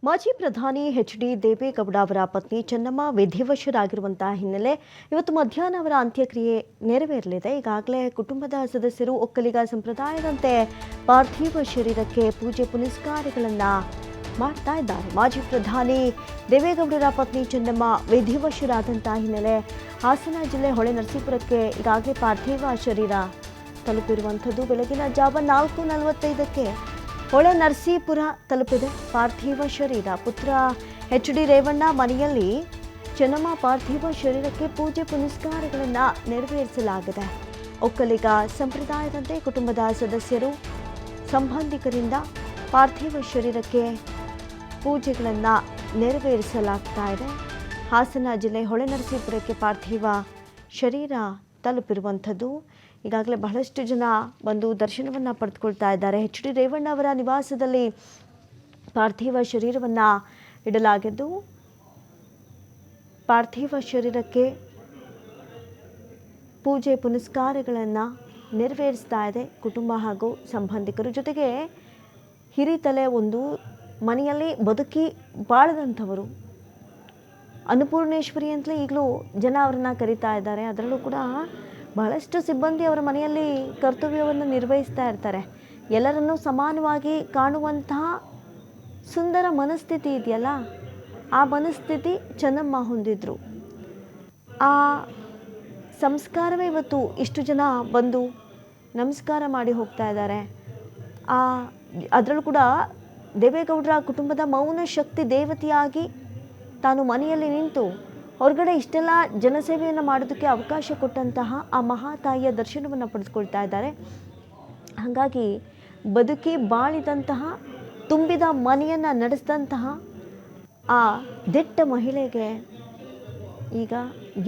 ಮಾಜಿ ಪ್ರಧಾನಿ ಎಚ್.ಡಿ. ದೇವೇಗೌಡ ಅವರ ಪತ್ನಿ ಚೆನ್ನಮ್ಮ ವಿಧಿವಶರಾಗಿರುವಂತಹ ಹಿನ್ನೆಲೆ ಇವತ್ತು ಮಧ್ಯಾಹ್ನ ಅವರ ಅಂತ್ಯಕ್ರಿಯೆ ನೆರವೇರಲಿದೆ. ಈಗಾಗಲೇ ಕುಟುಂಬದ ಸದಸ್ಯರು ಒಕ್ಕಲಿಗ ಸಂಪ್ರದಾಯದಂತೆ ಪಾರ್ಥಿವ ಶರೀರಕ್ಕೆ ಪೂಜೆ ಪುನಸ್ಕಾರಗಳನ್ನು ಮಾಡ್ತಾ ಇದ್ದಾರೆ. ಮಾಜಿ ಪ್ರಧಾನಿ ದೇವೇಗೌಡರ ಪತ್ನಿ ಚೆನ್ನಮ್ಮ ವಿಧಿವಶರಾದಂತಹ ಹಿನ್ನೆಲೆ ಹಾಸನ ಜಿಲ್ಲೆ ಹೊಳೆನರಸೀಪುರಕ್ಕೆ ಈಗಾಗಲೇ ಪಾರ್ಥಿವ ಶರೀರ ತಲುಪಿರುವಂಥದ್ದು. ಬೆಳಗಿನ ಜಾವ 4:45ಕ್ಕೆ ಹೊಳೆನರಸೀಪುರ ತಲುಪಿದೆ ಪಾರ್ಥಿವ ಶರೀರ. ಪುತ್ರ ಎಚ್.ಡಿ. ರೇವಣ್ಣ ಮನೆಯಲ್ಲಿ ಚೆನ್ನಮ್ಮ ಪಾರ್ಥಿವ ಶರೀರಕ್ಕೆ ಪೂಜೆ ಪುನಸ್ಕಾರಗಳನ್ನು ನೆರವೇರಿಸಲಾಗಿದೆ. ಒಕ್ಕಲಿಗ ಸಂಪ್ರದಾಯದಂತೆ ಕುಟುಂಬದ ಸದಸ್ಯರು ಸಂಬಂಧಿಕರಿಂದ ಪಾರ್ಥಿವ ಶರೀರಕ್ಕೆ ಪೂಜೆಗಳನ್ನು ನೆರವೇರಿಸಲಾಗ್ತಾ ಇದೆ. ಹಾಸನ ಜಿಲ್ಲೆ ಹೊಳೆನರಸೀಪುರಕ್ಕೆ ಪಾರ್ಥಿವ ಶರೀರ ತಲುಪಿರುವಂಥದ್ದು. ಈಗಾಗಲೇ ಬಹಳಷ್ಟು ಜನ ಬಂದು ದರ್ಶನವನ್ನು ಪಡೆದುಕೊಳ್ತಾ ಇದ್ದಾರೆ. ಎಚ್.ಡಿ. ರೇವಣ್ಣ ಅವರ ನಿವಾಸದಲ್ಲಿ ಪಾರ್ಥಿವ ಶರೀರವನ್ನು ಇಡಲಾಗಿದ್ದು, ಪಾರ್ಥಿವ ಶರೀರಕ್ಕೆ ಪೂಜೆ ಪುನಸ್ಕಾರಗಳನ್ನು ನೆರವೇರಿಸ್ತಾ ಇದೆ ಕುಟುಂಬ ಹಾಗೂ ಸಂಬಂಧಿಕರು. ಜೊತೆಗೆ ಹಿರಿತಲೆ ಒಂದು ಮನೆಯಲ್ಲಿ ಬದುಕಿ ಬಾಳದಂಥವರು ಅನ್ನಪೂರ್ಣೇಶ್ವರಿ ಅಂತಲೇ ಈಗಲೂ ಜನ ಅವರನ್ನು ಕರೀತಾ ಇದ್ದಾರೆ. ಅದರಲ್ಲೂ ಕೂಡ ಬಹಳಷ್ಟು ಸಿಬ್ಬಂದಿ ಅವರ ಮನೆಯಲ್ಲಿ ಕರ್ತವ್ಯವನ್ನು ನಿರ್ವಹಿಸ್ತಾ ಇರ್ತಾರೆ. ಎಲ್ಲರನ್ನೂ ಸಮಾನವಾಗಿ ಕಾಣುವಂತಹ ಸುಂದರ ಮನಸ್ಥಿತಿ ಇದೆಯಲ್ಲ, ಆ ಮನಸ್ಥಿತಿ ಚೆನ್ನಮ್ಮ ಹೊಂದಿದ್ರು. ಆ ಸಂಸ್ಕಾರವೇ ಇವತ್ತು ಇಷ್ಟು ಜನ ಬಂದು ನಮಸ್ಕಾರ ಮಾಡಿ ಹೋಗ್ತಾ ಇದ್ದಾರೆ. ಅದರಲ್ಲೂ ಕೂಡ ದೇವೇಗೌಡರ ಕುಟುಂಬದ ಮೌನ ಶಕ್ತಿ ದೇವತೆಯಾಗಿ ತಾನು ಮನೆಯಲ್ಲಿ ನಿಂತು ಹೊರಗಡೆ ಇಷ್ಟೆಲ್ಲ ಜನಸೇವೆಯನ್ನು ಮಾಡೋದಕ್ಕೆ ಅವಕಾಶ ಕೊಟ್ಟಂತಹ ಆ ಮಹಾತಾಯಿಯ ದರ್ಶನವನ್ನು ಪಡೆದುಕೊಳ್ತಾ ಇದ್ದಾರೆ. ಹಾಗಾಗಿ ಬದುಕಿ ಬಾಳಿದಂತಹ ತುಂಬಿದ ಮನೆಯನ್ನು ನಡೆಸಿದಂತಹ ಆ ದಿಟ್ಟ ಮಹಿಳೆಗೆ ಈಗ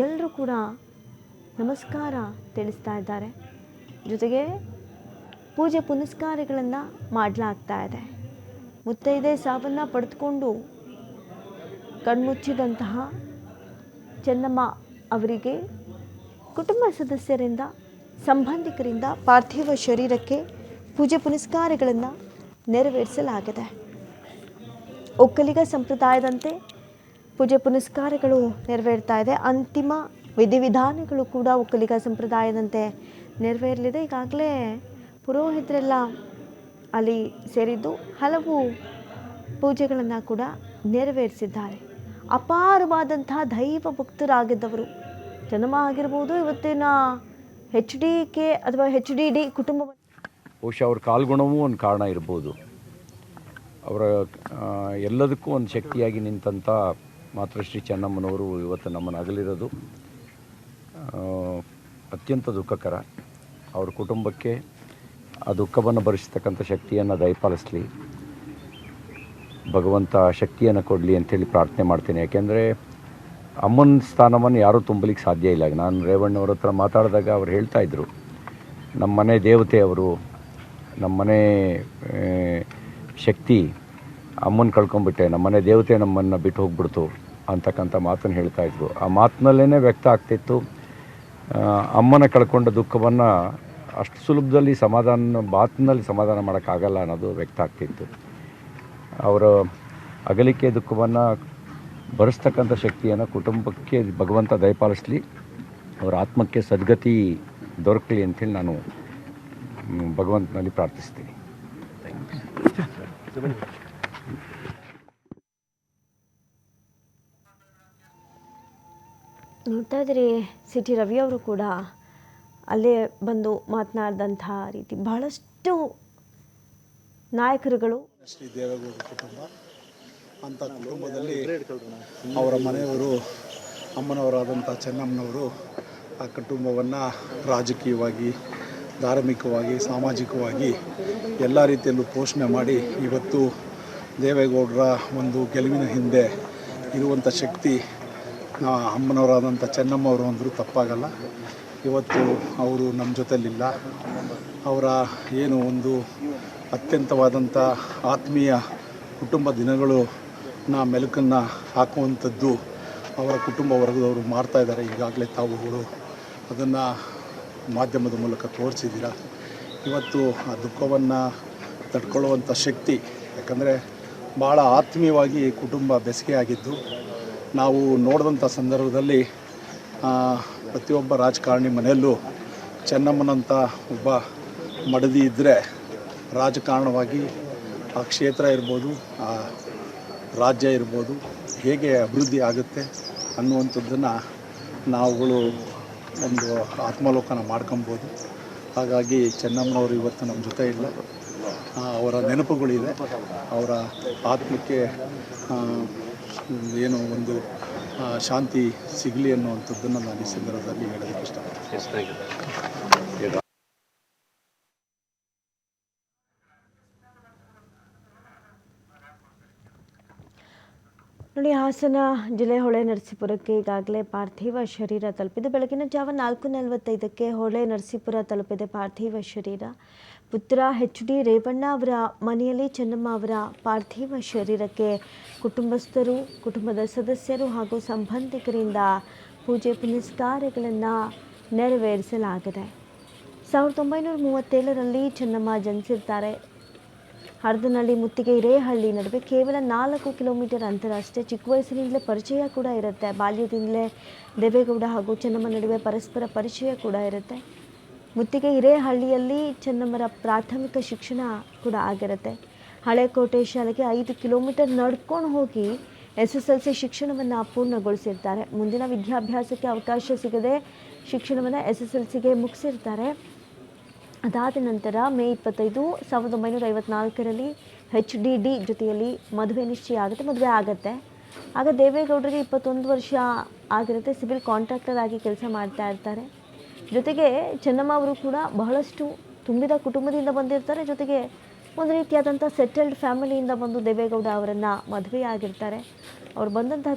ಎಲ್ಲರೂ ಕೂಡ ನಮಸ್ಕಾರ ತಿಳಿಸ್ತಾ ಇದ್ದಾರೆ. ಜೊತೆಗೆ ಪೂಜೆ ಪುನಸ್ಕಾರಗಳನ್ನು ಮಾಡಲಾಗ್ತಾ ಇದೆ. ಮುತ್ತೈದೆ ಸಾವನ್ನು ಪಡೆದುಕೊಂಡು ಕಣ್ಮುಚ್ಚಿದಂತಹ ಚೆನ್ನಮ್ಮ ಅವರಿಗೆ ಕುಟುಂಬ ಸದಸ್ಯರಿಂದ ಸಂಬಂಧಿಕರಿಂದ ಪಾರ್ಥಿವ ಶರೀರಕ್ಕೆ ಪೂಜೆ ಪುನಸ್ಕಾರಗಳನ್ನು ನೆರವೇರಿಸಲಾಗಿದೆ. ಒಕ್ಕಲಿಗ ಸಂಪ್ರದಾಯದಂತೆ ಪೂಜೆ ಪುನಸ್ಕಾರಗಳು ನೆರವೇರ್ತಾ ಇದೆ. ಅಂತಿಮ ವಿಧಿವಿಧಾನಗಳು ಕೂಡ ಒಕ್ಕಲಿಗ ಸಂಪ್ರದಾಯದಂತೆ ನೆರವೇರಲಿದೆ. ಈಗಾಗಲೇ ಪುರೋಹಿತರೆಲ್ಲ ಅಲ್ಲಿ ಸೇರಿದ್ದು ಹಲವು ಪೂಜೆಗಳನ್ನು ಕೂಡ ನೆರವೇರಿಸಿದ್ದಾರೆ. ಅಪಾರವಾದಂತಹ ದೈವ ಭಕ್ತರಾಗಿದ್ದವರು ಚೆನ್ನಮ್ಮ ಆಗಿರ್ಬೋದು, ಇವತ್ತಿನ ಎಚ್.ಡಿ.ಕೆ ಅಥವಾ ಎಚ್.ಡಿ.ಡಿ ಕುಟುಂಬ. ಬಹುಶಃ ಅವ್ರ ಕಾಲ್ಗುಣವೂ ಒಂದು ಕಾರಣ ಇರ್ಬೋದು. ಅವರ ಎಲ್ಲದಕ್ಕೂ ಒಂದು ಶಕ್ತಿಯಾಗಿ ನಿಂತಹ ಮಾತೃಶ್ರೀ ಚೆನ್ನಮ್ಮನವರು ಇವತ್ತು ನಮ್ಮನ್ನು ಅಗಲಿರೋದು ಅತ್ಯಂತ ದುಃಖಕರ. ಅವ್ರ ಕುಟುಂಬಕ್ಕೆ ಆ ದುಃಖವನ್ನು ಭರಿಸ್ತಕ್ಕಂಥ ಶಕ್ತಿಯನ್ನು ದಯಪಾಲಿಸಲಿ, ಭಗವಂತ ಶಕ್ತಿಯನ್ನು ಕೊಡಲಿ ಅಂಥೇಳಿ ಪ್ರಾರ್ಥನೆ ಮಾಡ್ತೀನಿ. ಯಾಕೆಂದರೆ ಅಮ್ಮನ ಸ್ಥಾನವನ್ನು ಯಾರೂ ತುಂಬಲಿಕ್ಕೆ ಸಾಧ್ಯ ಇಲ್ಲ. ನಾನು ರೇವಣ್ಣವ್ರ ಹತ್ರ ಮಾತಾಡಿದಾಗ ಅವ್ರು ಹೇಳ್ತಾಯಿದ್ರು, ನಮ್ಮ ಮನೆ ದೇವತೆ ಅವರು, ನಮ್ಮ ಮನೆ ಶಕ್ತಿ ಅಮ್ಮನ ಕಳ್ಕೊಂಬಿಟ್ಟೆ, ನಮ್ಮ ಮನೆ ದೇವತೆ ನಮ್ಮನ್ನು ಬಿಟ್ಟು ಹೋಗ್ಬಿಡ್ತು ಅಂತಕ್ಕಂಥ ಮಾತನ್ನು ಹೇಳ್ತಾಯಿದ್ರು. ಆ ಮಾತಿನಲ್ಲೇ ವ್ಯಕ್ತ ಆಗ್ತಿತ್ತು ಅಮ್ಮನ ಕಳ್ಕೊಂಡ ದುಃಖವನ್ನು ಅಷ್ಟು ಸುಲಭದಲ್ಲಿ ಮಾತಿನಲ್ಲಿ ಸಮಾಧಾನ ಮಾಡೋಕ್ಕಾಗಲ್ಲ ಅನ್ನೋದು ವ್ಯಕ್ತ ಆಗ್ತಿತ್ತು. ಅವರ ಅಗಲಿಕೆ ದುಃಖವನ್ನು ಭರಿಸ್ತಕ್ಕಂಥ ಶಕ್ತಿಯನ್ನು ಕುಟುಂಬಕ್ಕೆ ಭಗವಂತ ದಯಪಾಲಿಸಲಿ, ಅವರ ಆತ್ಮಕ್ಕೆ ಸದ್ಗತಿ ದೊರಕಲಿ ಅಂಥೇಳಿ ನಾನು ಭಗವಂತನಲ್ಲಿ ಪ್ರಾರ್ಥಿಸ್ತೀನಿ. ನೋಡ್ತಾ ಇದ್ದೀರಿ, ಸಿ.ಟಿ. ರವಿಯವರು ಕೂಡ ಅಲ್ಲೇ ಬಂದು ಮಾತನಾಡಿದಂಥ ರೀತಿ ಬಹಳಷ್ಟು ನಾಯಕರುಗಳು. ಶ್ರೀ ದೇವೇಗೌಡ ಕುಟುಂಬ ಅಂಥ ಕುಟುಂಬದಲ್ಲಿ ಅವರ ಮನೆಯವರು ಅಮ್ಮನವರಾದಂಥ ಚೆನ್ನಮ್ಮನವರು ಆ ಕುಟುಂಬವನ್ನು ರಾಜಕೀಯವಾಗಿ, ಧಾರ್ಮಿಕವಾಗಿ, ಸಾಮಾಜಿಕವಾಗಿ ಎಲ್ಲ ರೀತಿಯಲ್ಲೂ ಪೋಷಣೆ ಮಾಡಿ ಇವತ್ತು ದೇವೇಗೌಡರ ಒಂದು ಗೆಲುವಿನ ಹಿಂದೆ ಇರುವಂಥ ಶಕ್ತಿ ಅಮ್ಮನವರಾದಂಥ ಚೆನ್ನಮ್ಮವರು ಅಂದರೂ ತಪ್ಪಾಗಲ್ಲ. ಇವತ್ತು ಅವರು ನಮ್ಮ ಜೊತೆಲಿಲ್ಲ. ಅವರ ಏನು ಒಂದು ಅತ್ಯಂತವಾದಂಥ ಆತ್ಮೀಯ ಕುಟುಂಬ ದಿನಗಳು ಮೆಲುಕನ್ನು ಹಾಕುವಂಥದ್ದು ಅವರ ಕುಟುಂಬ ವರ್ಗದವರು ಮಾಡ್ತಾಯಿದ್ದಾರೆ. ಈಗಾಗಲೇ ತಾವುಗಳು ಅದನ್ನು ಮಾಧ್ಯಮದ ಮೂಲಕ ತೋರಿಸಿದ್ದೀರ. ಇವತ್ತು ಆ ದುಃಖವನ್ನು ತಡ್ಕೊಳ್ಳುವಂಥ ಶಕ್ತಿ, ಯಾಕಂದರೆ ಭಾಳ ಆತ್ಮೀಯವಾಗಿ ಕುಟುಂಬ ಬೆಸಗೆ ಆಗಿದ್ದು ನಾವು ನೋಡಿದಂಥ ಸಂದರ್ಭದಲ್ಲಿ ಪ್ರತಿಯೊಬ್ಬ ರಾಜಕಾರಣಿ ಮನೆಯಲ್ಲೂ ಚೆನ್ನಮ್ಮನಂಥ ಒಬ್ಬ ಮಡದಿ ಇದ್ದರೆ ರಾಜಕಾರಣವಾಗಿ ಆ ಕ್ಷೇತ್ರ ಇರ್ಬೋದು, ಆ ರಾಜ್ಯ ಇರ್ಬೋದು, ಹೇಗೆ ಅಭಿವೃದ್ಧಿ ಆಗುತ್ತೆ ಅನ್ನುವಂಥದ್ದನ್ನು ನಾವುಗಳು ಒಂದು ಆತ್ಮಾವಲೋಕನ ಮಾಡ್ಕೊಬೋದು. ಹಾಗಾಗಿ ಚೆನ್ನಮ್ಮನವರು ಇವತ್ತು ನಮ್ಮ ಜೊತೆ ಇಲ್ಲ, ಅವರ ನೆನಪುಗಳಿದೆ. ಅವರ ಆತ್ಮಕ್ಕೆ ಏನು ಒಂದು ಶಾಂತಿ ಸಿಗಲಿ ಅನ್ನುವಂಥದ್ದನ್ನು ನಾನು ಈ ಸಂದರ್ಭದಲ್ಲಿ ಹೇಳೋದಕ್ಕೆ ಇಷ್ಟಪಡ್ತೀನಿ. ನೋಡಿ, ಹಾಸನ ಜಿಲ್ಲೆ ಹೊಳೆ ನರಸೀಪುರಕ್ಕೆ ಈಗಾಗಲೇ ಪಾರ್ಥಿವ ಶರೀರ ತಲುಪಿದೆ. ಬೆಳಗಿನ ಜಾವ 4:45ಕ್ಕೆ ಹೊಳೆ ನರಸೀಪುರ ತಲುಪಿದೆ ಪಾರ್ಥಿವ ಶರೀರ. ಪುತ್ರ HD ರೇವಣ್ಣ ಅವರ ಮನೆಯಲ್ಲಿ ಚೆನ್ನಮ್ಮ ಅವರ ಪಾರ್ಥಿವ ಶರೀರಕ್ಕೆ ಕುಟುಂಬಸ್ಥರು, ಕುಟುಂಬದ ಸದಸ್ಯರು ಹಾಗೂ ಸಂಬಂಧಿಕರಿಂದ ಪೂಜೆ ಪುನಸ್ಕಾರಗಳನ್ನು ನೆರವೇರಿಸಲಾಗಿದೆ. 1937ರಲ್ಲಿ ಚೆನ್ನಮ್ಮ ಜನಿಸಿರ್ತಾರೆ. ಹರದನಹಳ್ಳಿ ಮುತ್ತಿಗೆ ಹಿರೇಹಳ್ಳಿ ನಡುವೆ ಕೇವಲ 4 ಕಿಲೋಮೀಟರ್ ಅಂತರ ಅಷ್ಟೇ. ಚಿಕ್ಕ ವಯಸ್ಸಿನಿಂದಲೇ ಪರಿಚಯ ಕೂಡ ಇರುತ್ತೆ. ಬಾಲ್ಯದಿಂದಲೇ ದೇವೇಗೌಡ ಹಾಗೂ ಚೆನ್ನಮ್ಮ ನಡುವೆ ಪರಸ್ಪರ ಪರಿಚಯ ಕೂಡ ಇರುತ್ತೆ. ಮುತ್ತಿಗೆ ಹಿರೇಹಳ್ಳಿಯಲ್ಲಿ ಚೆನ್ನಮ್ಮರ ಪ್ರಾಥಮಿಕ ಶಿಕ್ಷಣ ಕೂಡ ಆಗಿರುತ್ತೆ. ಹಳೆಕೋಟೆ ಶಾಲೆಗೆ 5 ಕಿಲೋಮೀಟರ್ ನಡ್ಕೊಂಡು ಹೋಗಿ SSLC ಶಿಕ್ಷಣವನ್ನು ಪೂರ್ಣಗೊಳಿಸಿರ್ತಾರೆ. ಮುಂದಿನ ವಿದ್ಯಾಭ್ಯಾಸಕ್ಕೆ ಅವಕಾಶ ಸಿಗದೆ ಶಿಕ್ಷಣವನ್ನು SSLCಗೆ ಮುಗಿಸಿರ್ತಾರೆ. ಅದಾದ ನಂತರ ಮೇ 25, 1954ರಲ್ಲಿ HDD ಜೊತೆಯಲ್ಲಿ ಮದುವೆ ನಿಶ್ಚಯ ಆಗುತ್ತೆ. ಮದುವೆ ಆಗುತ್ತೆ. ಆಗ ದೇವೇಗೌಡರಿಗೆ 21 ವರ್ಷ ಆಗಿರುತ್ತೆ. ಸಿವಿಲ್ ಕಾಂಟ್ರಾಕ್ಟರ್ ಆಗಿ ಕೆಲಸ ಮಾಡ್ತಾ ಇರ್ತಾರೆ. ಜೊತೆಗೆ ಚೆನ್ನಮ್ಮ ಅವರು ಕೂಡ ಬಹಳಷ್ಟು ತುಂಬಿದ ಕುಟುಂಬದಿಂದ ಬಂದಿರ್ತಾರೆ. ಜೊತೆಗೆ ಒಂದು ರೀತಿಯಾದಂಥ ಸೆಟಲ್ಡ್ ಫ್ಯಾಮಿಲಿಯಿಂದ ಬಂದು ದೇವೇಗೌಡ ಅವರನ್ನು ಮದುವೆಯಾಗಿರ್ತಾರೆ. ಅವ್ರು ಬಂದಂತಹ